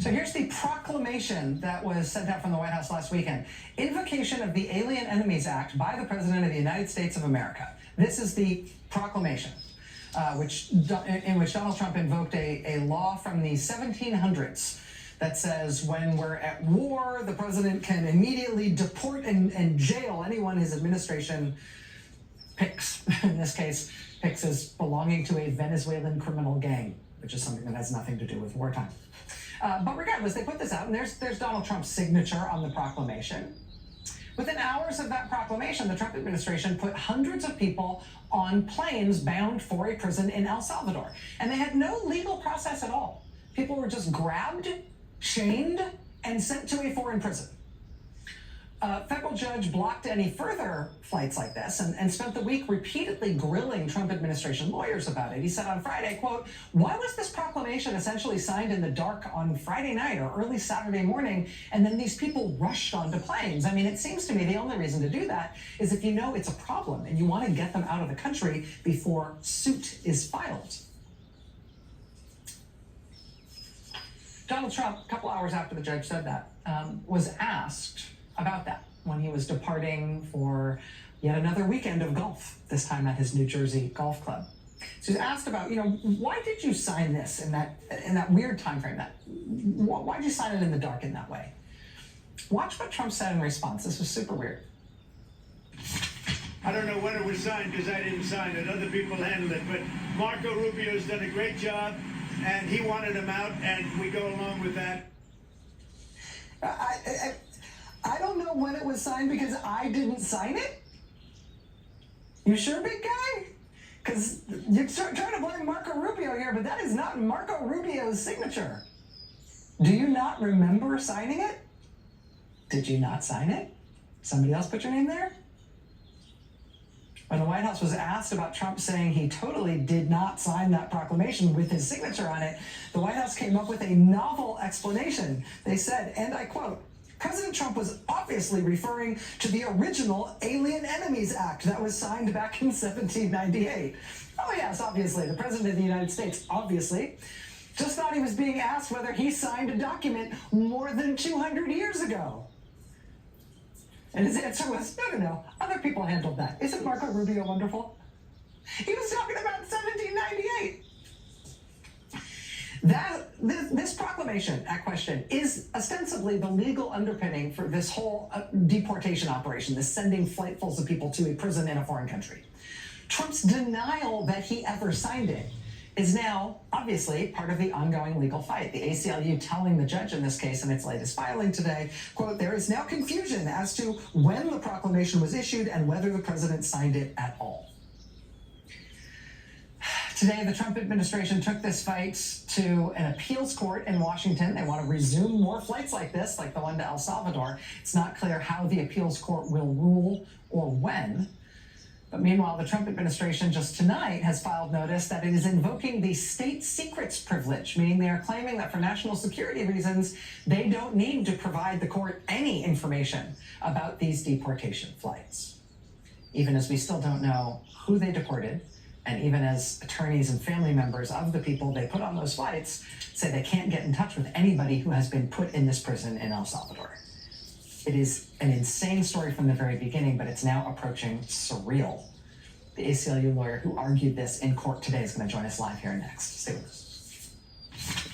So here's the proclamation that was sent out from the White House last weekend. Invocation of the Alien Enemies Act by the President of the United States of America. This is the proclamation in which Donald Trump invoked a law from the 1700s that says when we're at war, the president can immediately deport and jail anyone his administration picks. In this case, picks as belonging to a Venezuelan criminal gang, which is something that has nothing to do with wartime. But regardless, they put this out, and there's Donald Trump's signature on the proclamation. Within hours of that proclamation, the Trump administration put hundreds of people on planes bound for a prison in El Salvador. And they had no legal process at all. People were just grabbed, chained, and sent to a foreign prison. A federal judge blocked any further flights like this and spent the week repeatedly grilling Trump administration lawyers about it. He said on Friday, quote, "Why was this proclamation essentially signed in the dark on Friday night or early Saturday morning, and then these people rushed onto planes? I mean, it seems to me the only reason to do that is if you know it's a problem and you want to get them out of the country before suit is filed." Donald Trump, a couple hours after the judge said that, was asked about that when he was departing for yet another weekend of golf, this time at his New Jersey golf club. So he's asked about, why did you sign this in that weird time frame? Why did you sign it in the dark in that way? Watch what Trump said in response. This was super weird. I don't know when it was signed because I didn't sign it. Other people handled it. But Marco Rubio's done a great job, and he wanted him out, and we go along with that. I don't know when it was signed because I didn't sign it. You sure, big guy? Because you're trying to blame Marco Rubio here, but that is not Marco Rubio's signature. Do you not remember signing it? Did you not sign it? Somebody else put your name there? When the White House was asked about Trump saying he totally did not sign that proclamation with his signature on it, the White House came up with a novel explanation. They said, and I quote, "President Trump was obviously referring to the original Alien Enemies Act that was signed back in 1798. Oh yes, obviously, the President of the United States, obviously, just thought he was being asked whether he signed a document more than 200 years ago. And his answer was, no, other people handled that. Isn't Marco Rubio wonderful? He was talking about 1798. This proclamation at question is ostensibly the legal underpinning for this whole deportation operation, this sending flightfuls of people to a prison in a foreign country. Trump's denial that he ever signed it is now obviously part of the ongoing legal fight. The ACLU telling the judge in this case in its latest filing today, quote, "There is now confusion as to when the proclamation was issued and whether the president signed it at all." Today, the Trump administration took this fight to an appeals court in Washington. They want to resume more flights like this, like the one to El Salvador. It's not clear how the appeals court will rule or when. But meanwhile, the Trump administration just tonight has filed notice that it is invoking the state secrets privilege, meaning they are claiming that for national security reasons, they don't need to provide the court any information about these deportation flights. Even as we still don't know who they deported, and even as attorneys and family members of the people they put on those flights say they can't get in touch with anybody who has been put in this prison in El Salvador. It is an insane story from the very beginning, but it's now approaching surreal. The ACLU lawyer who argued this in court today is going to join us live here next. Stay with us.